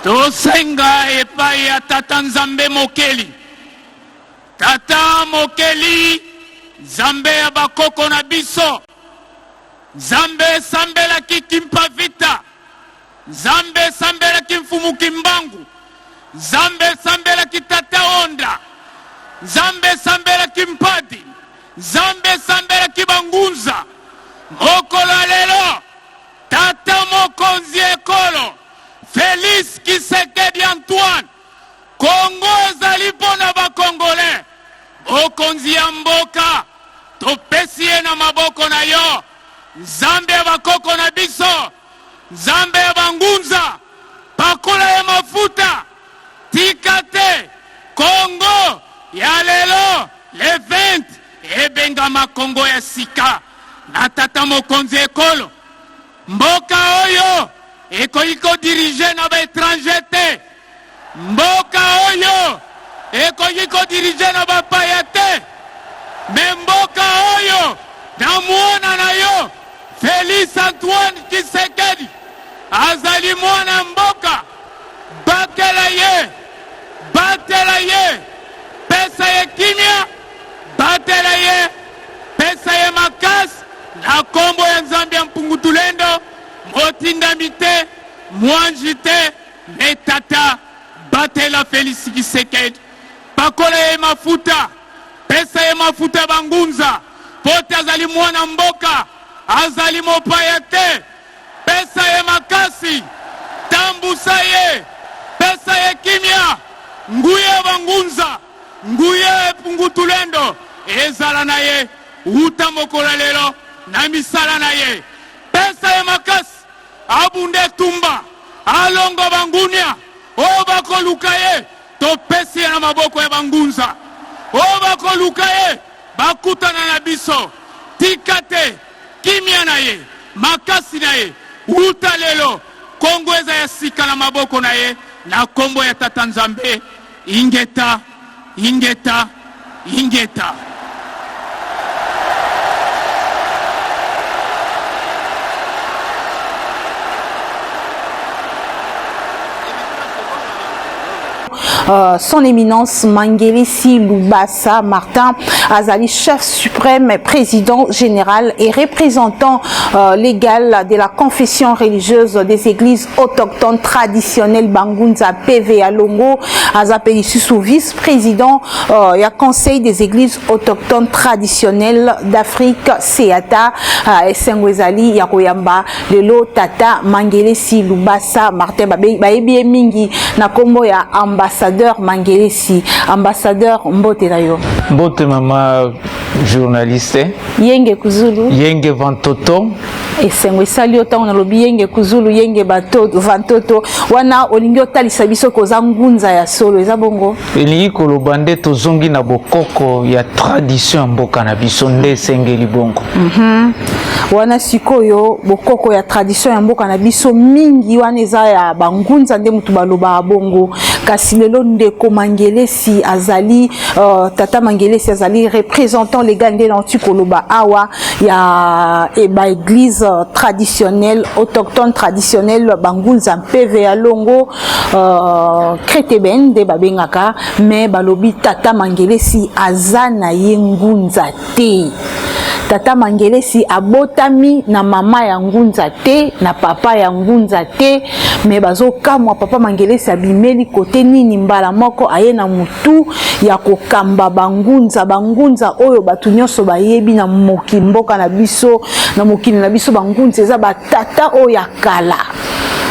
tosenga epai ya tata Nzambe Mokeli. Tata Mokeli, Nzambe ya bakoko na biso. Nzambe sambela kikimpa vita. Nzambe sambela kimfumu kimbangu. Nzambe sambela kitata onda. Nzambe sambela kimpadi. Nzambe sambela kibangunza. Mokolo lelo, tata mokonzi ekolo Félix Tshisekedi Antoine, Kongo ezali pona ba Congolais. Mokonzi ya mboka, topesi ye na maboko na yo. Nzambe ya bakoko na biso, Nzambe ya bangunza, pakola ya mafuta, tikate, Kongo ya lelo, le 20, ebengama Kongo ya sika. Na tata mokonzi ekolo, mboka oyo ekoyiko dirige na ba étranger te. Mboka oyo ekoyiko dirige na ba paya te. Me mboka oyo namuona na yo Félix Antoine Tshisekedi azali mwana mboka. Batela ye, pesa ye kimia, batela ye, pesa ye makasi. Na kombo ya Nzambe ya Mpungutulendo, motindami te, mwanji te, metata, batela Félix Tshisekedi. Pakola ye mafuta, pesa ye mafuta bangunza, pote azali mwana mboka, azali mopaya te, pesa ye makasi, tambusa ye, pesa ye kimia, nguye bangunza, nguye Mpungutulendo, ezala na ye, uta mokola lelo, na misala na ye, pesa ye makasi, abunde tumba, alongo bangunia, o bako luka ye, to pesi ye na maboko ya bangunza, o bako luka ye, bakutana na biso, tikate, kimia na ye, makasi na ye, uta lelo, Kongo eza ya sika na maboko na ye, na kombo ya tata Nzambe, ingeta, ingeta, ingeta. Son éminence Mangelesi Lubasa Martin Azali, chef suprême, président général et représentant légal de la confession religieuse des églises autochtones traditionnelles Bangunza PV à Longo, Azapeli sous vice-président et conseil des églises autochtones traditionnelles d'Afrique Seata Esengwezali Yakoyamba Lelo Tata Mangelesi Lubasa Martin Baebi Mingi Nakombo ya ambassadeur Mangelesi, ambassadeur Mbote Rayo. Mbote mama journaliste. Yenge Kuzulu. Yenge Vantoto. Esengwe sali ota na lobi yenge Kuzulu yenge batoto Vantoto wana olingyo talisa biso koza ngunza ya solo eza bongo. Elingi kolobande tozongi na bokoko ya tradition mboka na biso nde sengeli bongo. Wana sikoyo bokoko ya tradition ya mboka na biso mingi wana eza ya bangunza nde mutu baloba bongo kasi lelo ndeko Mangelesi azali tata Mangelesi azali représentant légal nde na koloba awa ya eba église traditionnelle autochtone traditionnelle bangunza PV ya Longo Kreteben de babengaka mais balobi tata Mangelesi azana yengunza te. Tata Mangelesi abotami na mama ya ngunza te na papa ya ngunza te me bazo kamwa papa Mangelesi abimeli kote nini mbala moko aye na mutu ya kokamba bangunza oyo batu nyonso bayebi na mokimboka na biso na mokili na biso bangunza eza batata oyo kala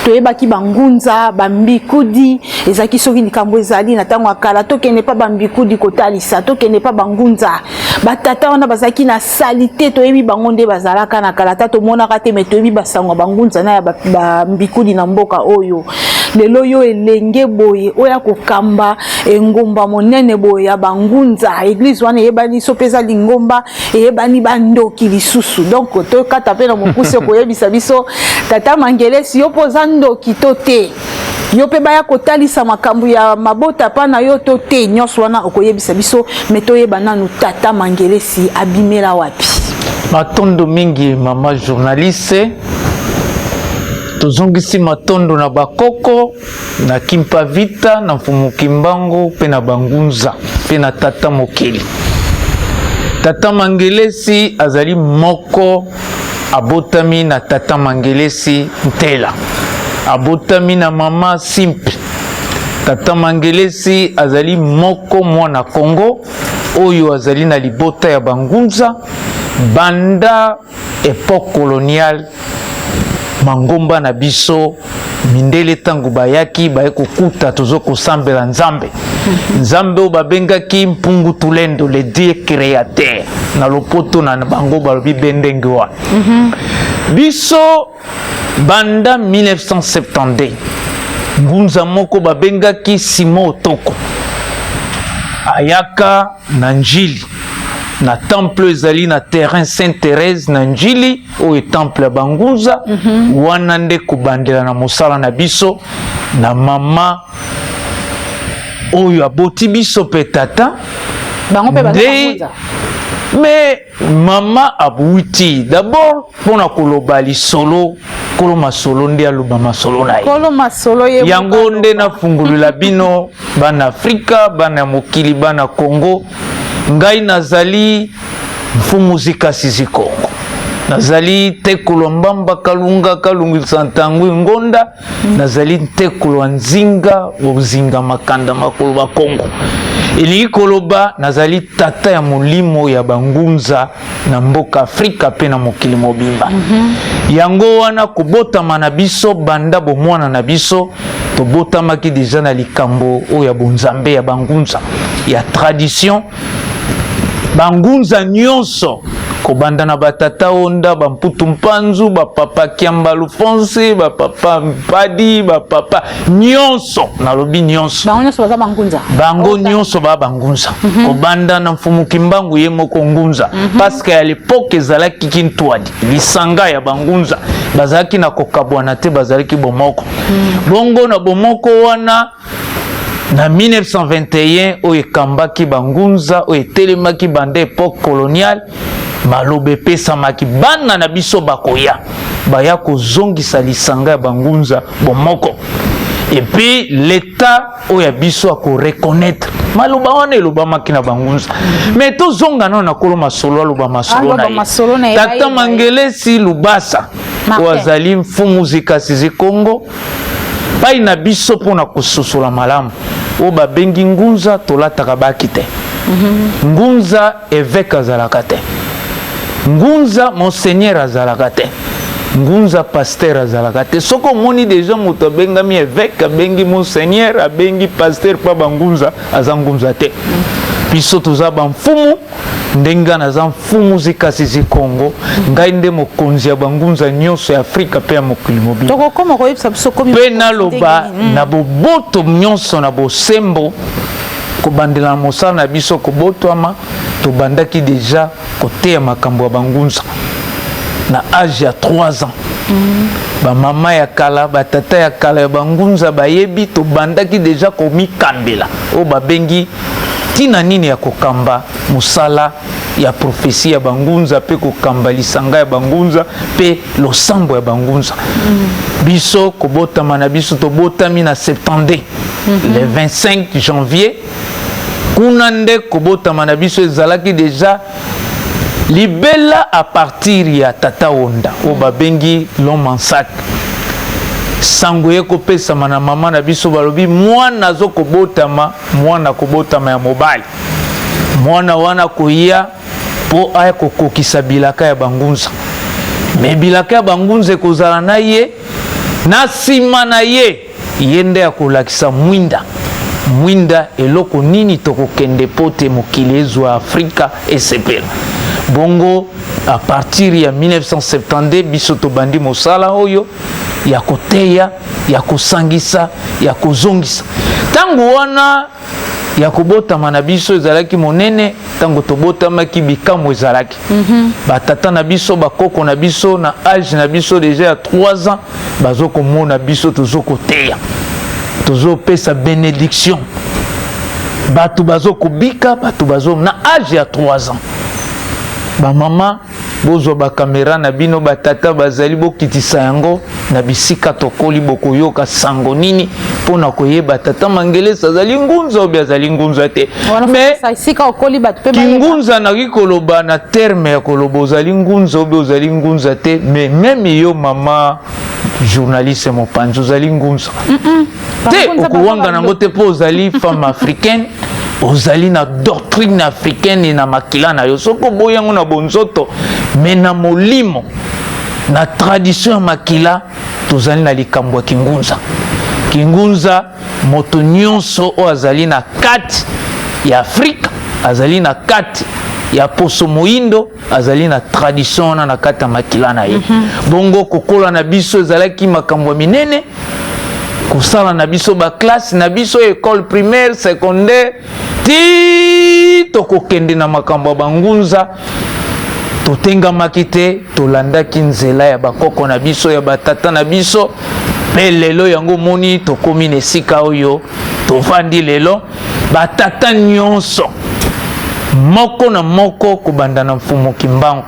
toyebaki bangunza bambikudi ezaki soki likambo ezali na tango akala tokende pa bambikudi kotalisa tokende pa bangunza batata wana bazaki na salite toyebi bango nde bazalaka na kala ta tomonaka te me toyebi basango bangunza na ya bambikudi na mboka oyo lelo yo elenge boye oya kokamba engomba monene boye ya bangunza église wana yebani so peza lingomba yebani bandoki lisusu donc to kata pe na mokuse koyebisa biso tata Mangelesi yo poza ndoki to te yo pe baya kotalisa makambo ya mabota pa na yo to te nyonso wana okoyebisa biso me toyeba nanu tata Mangelesi abimela wapi matondo mingi mama journaliste tozongisi matondo na bakoko na kimpa vita na mfumu kimbangu pe na bangunza pe na tata mokeli. Tata Mangelesi azali moko abotami na tata Mangelesi Ntela, abotami na mama Simple. Tata Mangelesi azali moko mwana Congo oyo azali na libota ya bangunza banda époque coloniale. Mangomba na biso mindele tangu bayaki baye kokuta tozo kosambela nzambe. Nzambe o babengaki mpungu tulendo, le dieu créateur na lopoto na bango balobi bendenge wa. Biso banda 1970 ngunza moko babengaki Simon Otoko ayaka na njili na temple ezali na terrain Sainte-Thérèse na njili oyo temple ya bangunza wana nde kubandela na mosala na biso na mama oyo aboti biso pe tata bango pe bangunza. Mais mama abuiti d'abord pona koloba lisolo kolo masolo nde aloba masolo na ye kolo masolo ye yango nde na fungulula bino bana Afrika bana mokili bana Congo. Ngai nazali mfumuzika sisi Kongo, nazali tekulo mbamba kalunga kalungi santangu ngonda, nazali tekulo nzinga uzinga makanda makolo ba Kongo. Ili koloba nazali tata ya mulimo ya bangunza na mboka Afrika pe na mokili mobimba. Yango wana kubota manabiso banda bomwana na biso to bota maki deja na likambo o ya bonzambe ya bangunza ya tradition. Bangunza nyonso kobanda na batata onda bamputu mpanzu bapapa kiamba lufonse bapapa mpadi bapapa nyonso nalobi nyonso bango nyonso baza bangunza bango nyonso ba bangunza kobanda na mfumu kimbangu ye moko ngunza parce que à l'époque ezalaki kintwadi lisanga ya bangunza bazalaki na kokabwana te bazalaki bomoko bongo na bomoko wana na 1921 oyo ekambaki bangunza oyo etelemaki banda époque coloniale malobe pesamaki bana na biso bakoya baya kozongisa lisanga ya bangunza bomoko et puis l'état oyo ya biso ako reconnaître maloba wana elobamaki na bangunza mais tozonga nano na kolo masolo aloba masolo na ye tata Mangelesi Lubasa oyo azali mfumuzika sisi Congo pai na biso pona kososola malamu o babengi ngunza tolataka baki te ngunza évêque azalaka te ngunza monseigneur azalaka te ngunza pasteur azalaka te soko moni deja moto abengami évêque abengi monseigneur abengi pasteur pa bangunza aza ngunza te biso toza bamfumu ndenga naza mfumu zika sisi Congo ngai nde mokonzi ya bangunza nyonso ya Afrika pe ya mokili mobimba tokokoma koyebisa biso komi pe naloba na boboto nyonso na bosembo kobandela na mosala na biso kobotwama tobandaki deja koteya makambo ya bangunza na âge ya 3 ans bamama ya kala batata ya kala ya bangunza bayebi tobandaki deja komikambela oyo babengi tina nini ya kokamba musala ya profesi ya bangunza pe kokamba lisanga ya bangunza pe losambo ya bangunza biso kobotama na biso tobotami na 70 le 25 janvier kuna nde kobotama na biso ezalaki deja libela à partir ya tata onda o babengi l'homme en sac sango ye kopesama na mama na biso balobi mwana azo kobotama mwana kobotama ya mobali mwana wana koya po aya kokokisa bilaka ya bangunza me bilaka ya bangunza ekozala na ye na nsima na ye ye nde akolakisa mwinda eloko nini tokokende po te mokili ezwa Afrika esepela bongo à partir ya 1972 biso tobandi mosala oyo ya koteya ya kosangisa ya kozongisa tango wana ya kobotama na biso ezalaki monene tango tobotamaki bikambo ezalaki batata na biso bakoko na biso na âge na biso deja ya 3 ans bazokomona biso tozokoteya tozopesa bénédiction bato bazokobika bato bazo na âge ya 3 ans bamama bozwa ba caméra na bino batata bazali bokitisa yango na bisika tokoli bokoyoka sango nini pona koyeba tata Mangelesi azali ngunza obi azali ngunza te. Mais sika okoli batu pe ngunza na koloba na terme ya koloba ozali ngunza obi ozali ngunza te, mais même yo mama journaliste mopanzi ozali ngunza te okuwanga nango te po ozali femme africaine ozali na doctrine africaine na makila na yo soko boyango na bonzoto mais na molimo na tradition ya makila tozali na likambo ya kingunza. Kingunza moto nyonso o azali na kati ya Afrika azali na kati ya poso moindo azali na tradition na kati ya makila na ye. Bongo kokola na biso ezalaki makambo minene kosala na biso ba classe na biso école primaire secondaire ti tokokende na makambo bangunza totengamaki te tolandaki nzela ya bakoko na biso ya batata na biso pe lelo yango moni tokomi na esika oyo tovandi lelo batata nyonso moko na moko kobanda na mfumu kimbangu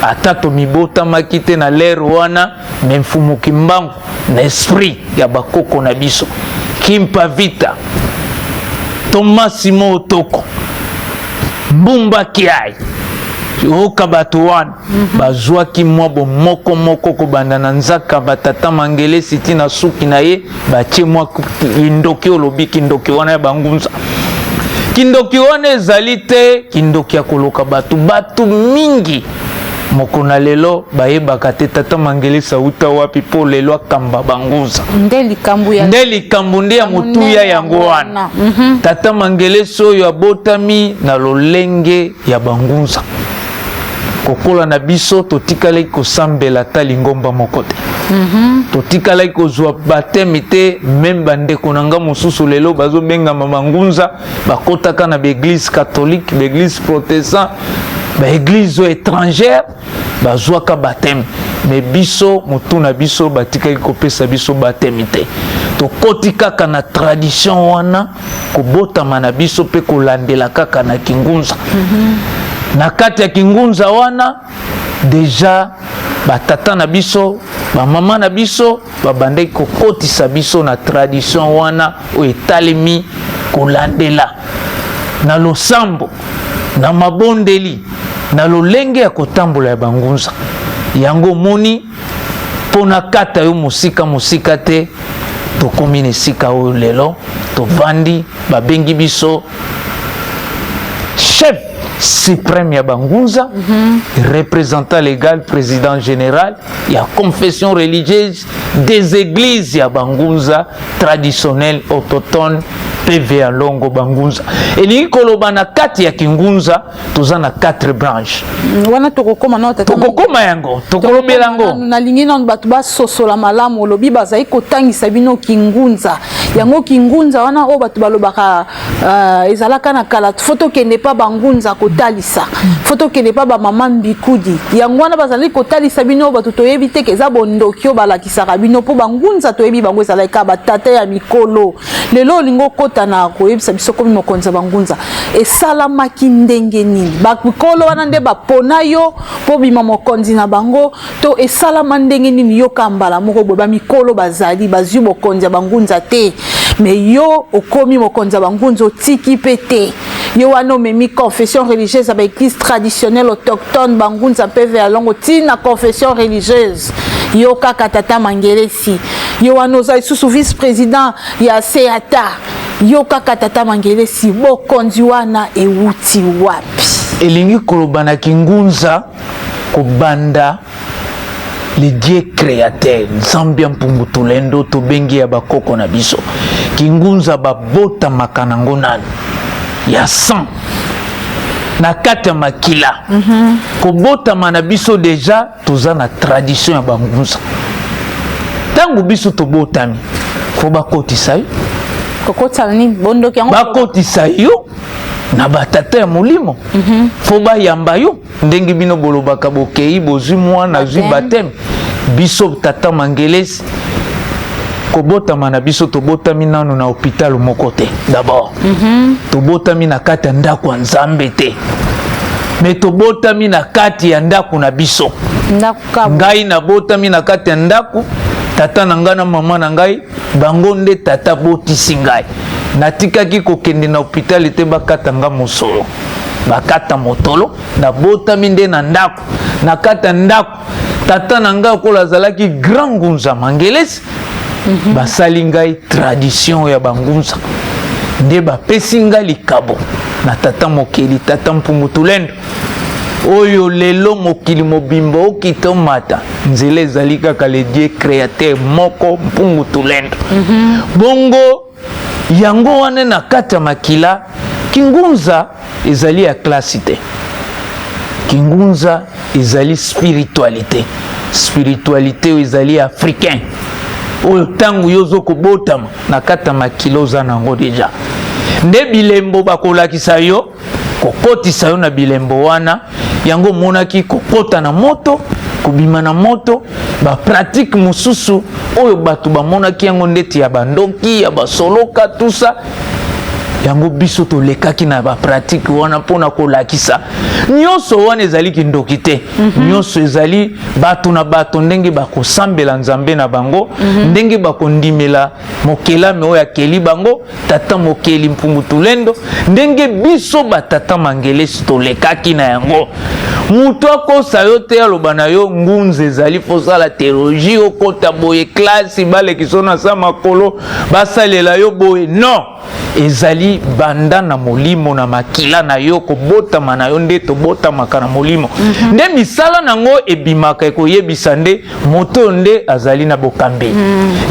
ata tomibotamaki te na lere wana me mfumu kimbangu na esprit ya bakoko na biso Kimpa Vita Thomas Simo Otoko Mbumba Kiai oka bato wana bazwaki mwa bomoko moko kobanda na nzaka batata Mangelesi tina suki na ye batie mwa kindoki olobi kindoki wana ya bangunza. Kindoki wana ezali te kindoki ya koloka batu mingi moko na lelo bayebaka te tata Mangelesi auta wapi po lelo akamba bangunza nde likambu nde ya motuya yango wana. Tata Mangelesi oyo abotami na lolenge ya bangunza kokola na biso totikala kosambela ta lingomba moko te. Totikala kozwa batemi te même bandeko nanga mosusu lelo bazobenga mamangunza bakotaka na l'église catholique l'église protestant ba église étrangère bazwaka batemi mais biso mutu na biso batikali kopesa biso batemi te. Tokoti kaka na tradition wana kobotama na biso pe kolandela kaka na kingunza. Na kati ya kingunza wana deja batata na biso bamama na biso babandaki kokotisa biso na tradition wana oyo etalemi kolandela na losambo na mabondeli na lolenge ya kotambola ya bangunza yango moni pona kata yo musika te tokomi na esika oyo lelo tovandi babengi biso chef suprême ya bangunza représentant légal président général ya confession religieuse des églises ya bangunza traditionnelle autochtone PV Longo bangunza elingi koloba na kati ya kingunza toza na 4 branches wana tokokoma na tata tokokoma yango tokolobela yango na lingi na batu ba sosola malamu olobi bazai kotangisa bino kingunza yango kingunza wana o batu balobaka ezalaka na kala foto kende pa bangunza kotalisa foto kende pa ba mama mbikudi yango wana bazali kotalisa bino batu toyebi te keza bondokio balakisaka bino po bangunza toyebi bango ezalaka batata ya mikolo lelo lingo na koyebisa biso komi mokonza bangunza esalamaki ndenge nini bakolo wana nde bapona yo po bima mokonzi na bango to esalama ndenge nini yo kambala moko boye bamikolo bazali bazwi mokonzi ya bangunza te me yo okomi mokonzi ya bangunza otiki pe te yo wana omemi confession religieuse ya baeglise traditionnelle autochtone bangunza PV ya Longo tina confession religieuse yo kaka tata Mangelesi yo wana oza lisusu vice-président ya Seata yo kaka tata Mangelesi bokonzi wana ewuti wapi elingi koloba na kingunza kobanda le dieu créateur nzambe mpungu tulendo tobengi ya bakoko na biso kingunza babota makanango nani ya sang na kati ya makila kobotama na biso deja toza na tradition ya bangunza tangu biso tobotami fo bakotisa yo kokota nini bondoki yango bakotisa yo na batata ya molimo fo bayamba yo ndenge bino bolobaka bokei bozwi mwana zwi bateme biso tata Mangelesi kobotama na biso tobotami nano na hôpital moko te d'abord tobotami na kati ya ndako ya Nzambe te me tobotami na kati ya ndako na biso. Ngai na botami na kati ya ndako, tata na ngai na mama na ngai bango nde tata botisi ngai. Natikaki kokende na hôpital te bakata nga mosolo, bakata motolo na botami nde na ndako. Na kati ya ndako tata na ngai kola azalaki grand ngunza Mangelesi, basali ngai tradition ya bangunza nde bapesi ngai likabo na tata mokeli, tata Mpungutulendo oyo lelo mokili mobimba okita omata nzela ezali kaka le Dieu créateur moko Mpungutulendo. Bongo yango wane na kati ya makila kingunza ezali ya klasi te, kingunza ezali spiritualité, spiritualité ezali africain oyo tangu yozo kobotama na kati ya makila oza nango deja. Nde bilembo bakolakisa yo kokotisa yo na bilembo wana yango monaki kokota na moto, kubima na moto, ba pratique mususu oyo batu bamonaki yango ndeti ya bandoki ya basoloka tusa yango biso to lekaki na ba pratique wana pona kolakisa nyonso wana ezali kindoki te. Nyonso ezali batu na bato ndenge bakosambela nzambe na bango, ndenge bakondimela mokelame oyo akeli bango tata mokeli Mpungutulendo, ndenge biso batata Mangelesi to lekaki na yango. Mutu akosa yo te aloba na yo ngunza ezali fosala théologie okota boye klasi balekiso na sa makolo basalela yo boye, non, ezali banda na molimo na makila na yo kobotama na yo nde tobotamaka na molimo. Nde misala nango ebimaka ekoyebisa nde moto nde azali na bokambe,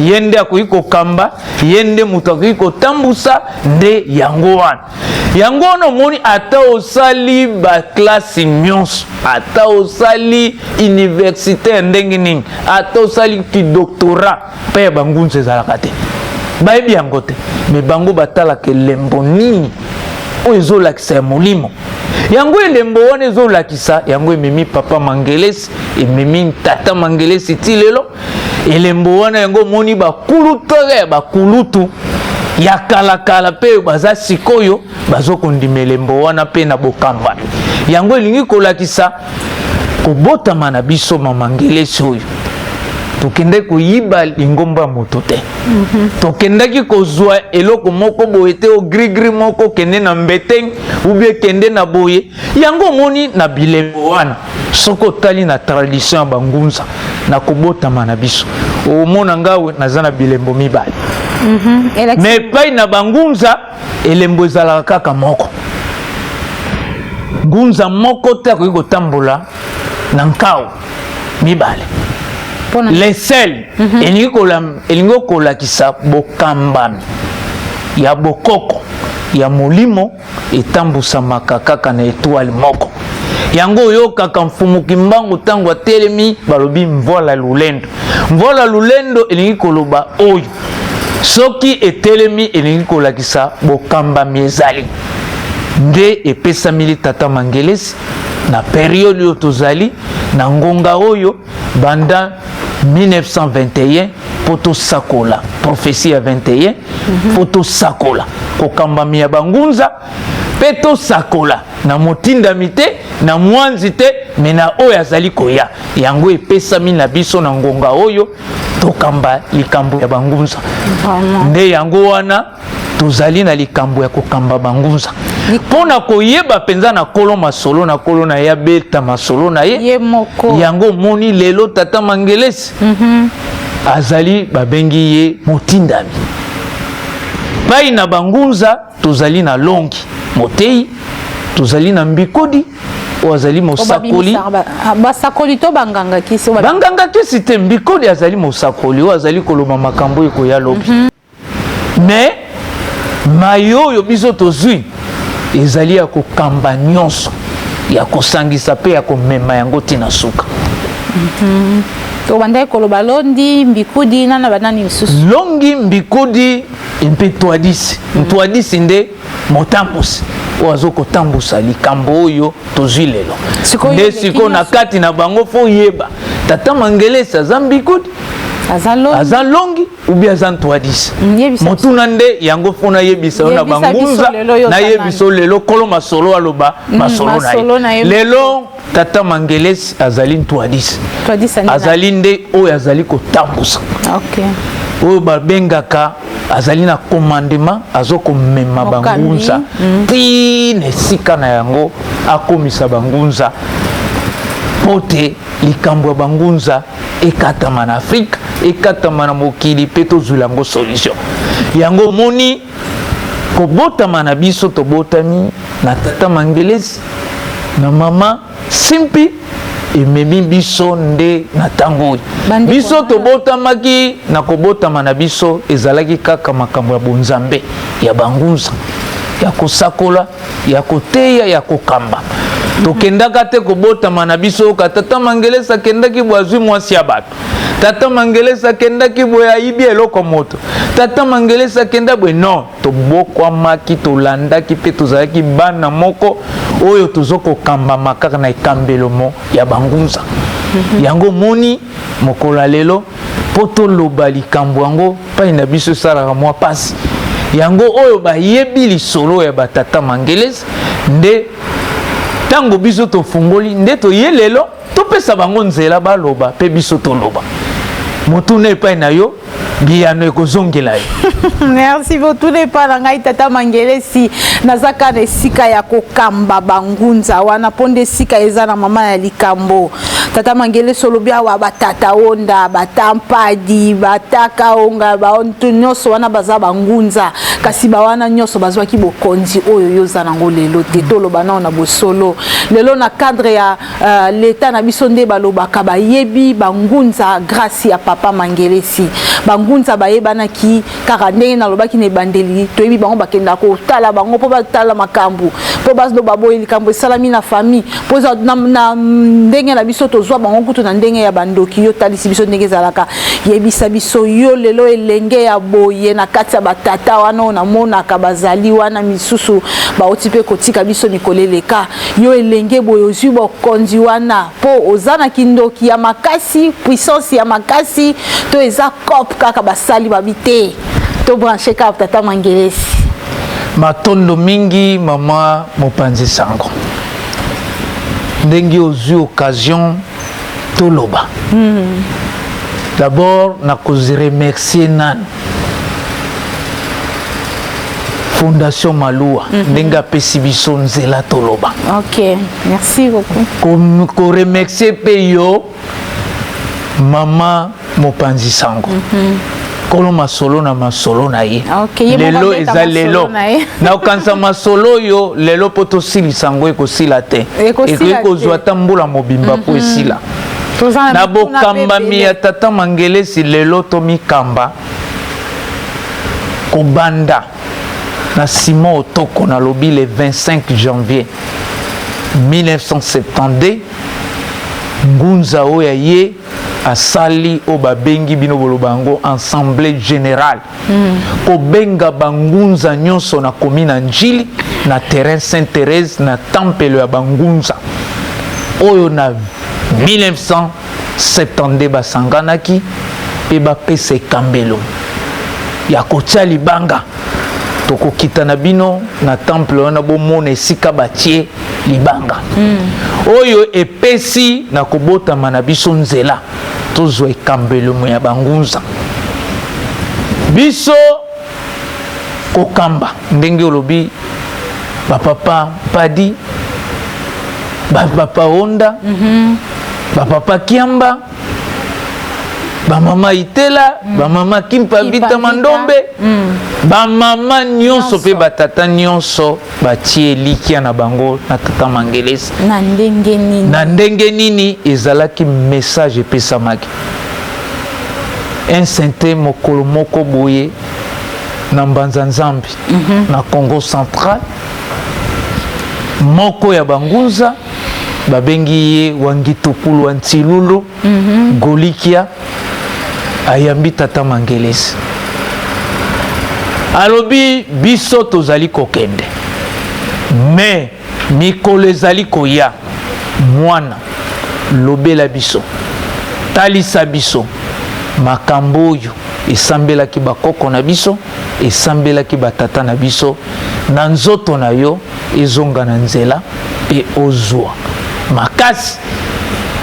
ye nde akoki kokamba, ye nde moto akoki kotambusa, nde yango wana. Yango wana omoni ata osali baklasi nyonso, ata osali université ndenge nini, ata osali kidoktora mpe ya bangunza ezalaka te, bayebi yango te. Me bango batalaka elembo nini oyo ezolakisa ya molimo. Yango elembo wana ezolakisa yango ememi papa Mangelesi, ememi tata Mangelesi ti lelo. Elembo wana yango moni bakulutoka ya bakulutu ya kalakala pe baza sikoyo bazokondima elembo wana pe na bokamba. Yango elingi kolakisa kobotama na biso mama Mangelesi oyo tokende koyiba lingomba moto te. Tokendaki kozwa eloko moko boye te o gris moko kende na mbeteng ubie kende na boye. Yango moni na bilembo wana soko tali na tradition ya bangunza na kobotama na biso omona ngawe naza na bilembo mibale. Me pai na bangunza elembo ezalaka kaka moko. Ngunza moko te akoki kotambola na nkao mibale. Les sel elingo kolakisa bokambami ya bokoko ya molimo etambusamaka kaka na étoile moko. Yango oyo kaka mfumuki mbangu tangu atelemi balobi mvola lulendo. Mvola lulendo elingi koloba oyo soki etelemi elingi kolakisa bokambami ezali. Nde epesamili tata Mangelesi na periode oyo tozali na ngonga oyo banda 1921 poto sakola prophétie ya 21 poto sakola kokambami ya bangunza peto sakola na motindami te na mwanzi te mena oyo azali koya. Yango epesami na biso na ngonga oyo tokamba likambo ya bangunza. Nde yango wana tozali na likambo ya kokamba bangunza pona koyeba penza na kolo masolo na kolo na ya beta masolo na ye moko. Yango moni lelo tata Mangelesi azali babengi ye motindami. Pai na bangunza tozali na longi motei, tozali na mbikodi o azali mosakoli basakoli to banganga kisi banganga kisi te, mbikodi azali mosakoli o azali koloba makambo eko ya lobi. Mais mayo yo biso tozwi ezali ya kokamba nyonso ya kosangisa pe ya komema yango tina suka. To banda koloba londi mbikudi nana banani misusu longi mbikudi mpe toadisi ntwadisi nde motambusi oazo kotambusa likambo oyo tozwi lelo. Nde siko na kati na bango fo yeba tata Mangelesi aza mbikudi aza longi ou bien aza ntwadisi motuna nde yango fona yebisa na bangunza na yebiso lelo kolo masolo aloba masolo na ye lelo tata Mangelesi azali ntwadisi azali nde oyo azali kotambusa oyo babengaka azali na commandement azokomema bangunza tina esika na yango akomisa bangunza pote likambo ya bangunza ekatama na Afrika ekatama na mokili pe tozwela yango solution yango moni kobotama na biso tobotami na tata Mangelesi na mama Simpi ememi biso nde na tango biso tobotamaki na kobotama na biso ezalaki kaka makambo ya bonzambe ya bangunza ya kosakola ya koteya ya kokamba tokendaka te kobotama na biso ka tata Mangelesi akendaki bwazwi mwasi ya bato tata Mangelesi akendaki boye ayibi eloko moto tata Mangelesi akenda boye non tobokwamaki tolandaki pe tozalaki bana moko oyo tozokokambama kaka na ekambelomo ya bangunza yango moni mokola lelo po toloba likambo yango pai na biso esalaka mwa pasi yango oyo bayebi lisolo ya batata Mangelesi nde tango biso tofungoli nde toye lelo topesa bango nzela baloba pe biso toloba motuna epai na yo biyano ekozongela yo. Merci beaucoup les parents tata Mangelesi nazaka na esika ya kokamba bangunza wana ponde sika eza na mama ya likambo tata Mangelesi olobia wa batata onda batampadi bataka onga baonto nyoso wana baza bangunza kasi ba wana nyoso bazwaki bokonzi oyo yoza nango lelo te toloba na bosolo lelo na cadre ya l'état na biso nde balobaka bayebi bangunza grâce ya papa Mangelesi bangunza bayebana ki kaka ndenge na lobaki ne bandeli toyebi bango bakenda ko tala bango po batala makambu po basdo baboyi likambo salami na famille po na ndenge na biso tozwa bango kutu na ndenge ya bandoki yo talisi biso ndenge zalaka yebisa biso yo lelo elenge ya boye na kati ya batata wana na mona ka bazali wana misusu ba otipe kotika biso mikoleleka yo elenge boye ozwi bokonzi wana po ozana kindoki ya makasi puissance ya makasi to eza kop kaka basali babite to brancher ka tata Mangelesi matondo mingi mama Mopanzi Sango ndenge ozwi occasion toloba d'abord na remercier nan Fondation Malua ndenge apesi biso nzela toloba. OK, merci beaucoup. Ko remercier pe yo mama Mopanzi Sango kolo masolo na masolo na ye lelo eza lelo na okanisa masolo yo lelo poto sili sango ekosila te ekozwa tambula mobimba po esila na bokambami ya tata Mangelesi lelo tomikamba kobanda na Simon Otoko na lobi le 25 janvier 1972 ngunza oya ye asali o babengi bino bolobango assemblée générale ko benga bangunza nyonso na komina njili na terrain Sainte-Thérèse na tempelo ya bangunza oyo na 1972 basanganaki pe bapesa ekambelo ya kotia libanga tokokita na bino na temple wana bomona esika batie libanga oyo epesi na kobotama na biso nzela tozwa ekambelo ya bangunza biso kokamba ndenge olobi bapapa Padi bapapa Onda bapapa Kiamba bamama Itela bamama Kimpa Vita Mandombe bamama nyonso pe batata nyonso batie likia na bango na tata Mangelesi na ndenge nini ezalaki message epesamaki un sainte mokolo moko boye na Mbanza Nzambi na Congo central moko ya bangunza babengi ye Wangitupulu Antilulu Golikia ayambi tata Mangelesi alobi biso tozali kokende mais mikolo ezali koya mwana lobela biso talisa biso makambo oyo esambelaki bakoko na biso, esambelaki batata na biso, na nzoto na yo ezonga na nzela pe ozwa makasi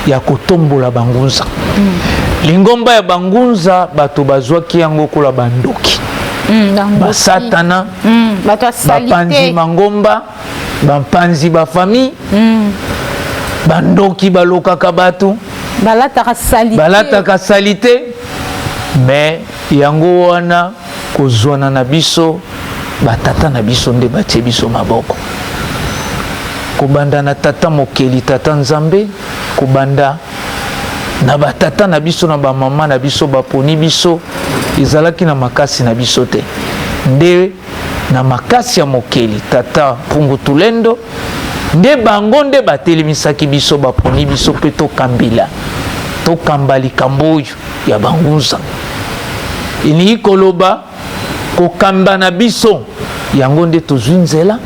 ya kotombola bangunza. Lingomba ya bangunza bato bazwaki yango kola bandoki, basatana, bapanzi mangomba, bapanzi bafami, bandoki balokaka bato, balataka salite. Mais yango wana kozwana na biso batata na biso nde batie biso maboko, kobanda na tata mokeli, tata nzambe, kobanda na batata na biso na bamama na biso baponi biso, ezalaki na makasi na biso te, nde na makasi ya mokeli tata Mpungutulendo nde bango nde batelemisaki biso baponi biso pe tokambila tokamba likambo oyo ya bangunza. Ilingi koloba kokamba na biso yango nde tozwi nzela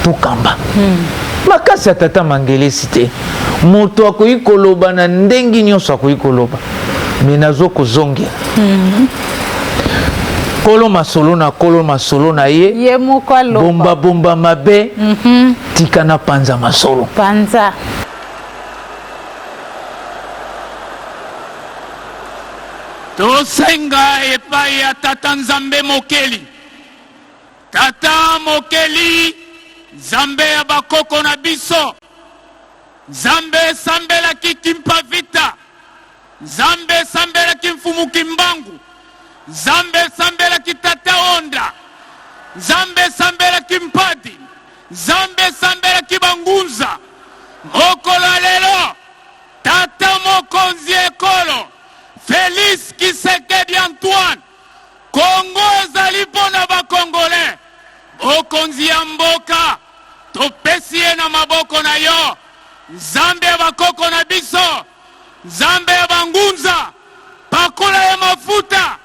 tokamba. Makasi ya tata Mangelesi te, moto akoki koloba na ndengi nyonso akoki koloba, me nazo kozongela kolo masolo na kolo masolo na ye bomba bomba mabe tika na panza masolo panza. Tosenga epai ya tata nzambe mokeli, tata mokeli nzambe ya bakoko na biso, nzambe esambelaki Kimpavita, nzambe esambelaki Mfumu Kimbangu, nzambe esambelaki tata Onda, nzambe esambelaki Mpadi, nzambe esambelaki bangunza. Mokolo lelo tata mokonzi ekolo Félix Tshisekedi Antoine, Kongo ezali pona ba Congolais, bokonzi ya mboka topesi ye na maboko na yo, nzambe ya bakoko na biso, nzambe ya bangunza, pakola ya mafuta,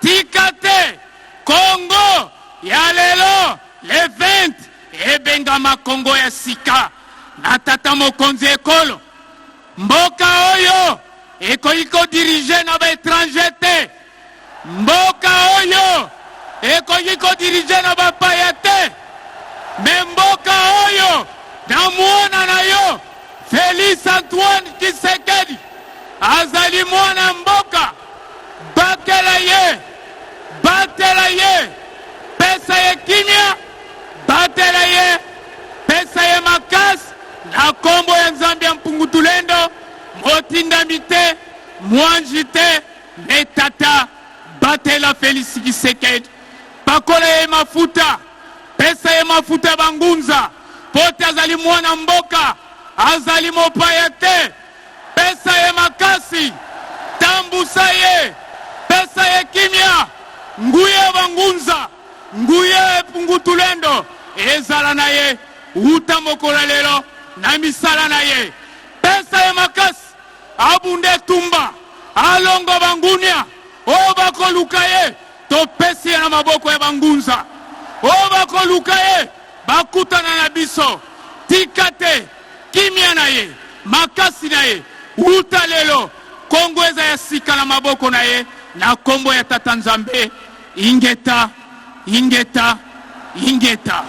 tika te Kongo ya lelo le 20 ebengama Kongo ya sika na tata mokonzi ekolo. Mboka oyo ekoki kodirige na baétranger te, mboka oyo ekoki kodirige na bapaya te, me mboka oyo na mwana na yo Félix Antoine Tshisekedi azali mwana mboka. Batela ye, batela ye, pesa ye kimia, batela ye, pesa ye makasi na kombo ya nzambe ya Mpungutulendo, motindami te, mwanji te, me tata batela Félix Tshisekedi, pakola ye mafuta, pesa ye mafuta bangunza, pote azali mwana mboka, azali mopaya te, pesa ye makasi, tambusa ye, pesa ye kimia, nguye bangunza, nguye Mpungutulendo, ezala na ye, uta mokola lelo, na misala na ye, pesa ye makasi, abunde tumba, alongo bangunia, o bako luka ye, to pesi ye na maboko ya bangunza, o bako luka ye, bakutana na biso, tikate, kimia na ye, makasi na ye, uta lelo, Kongo eza ya sika na maboko na ye, na kombo ya tata nzambe, ingeta, ingeta, ingeta.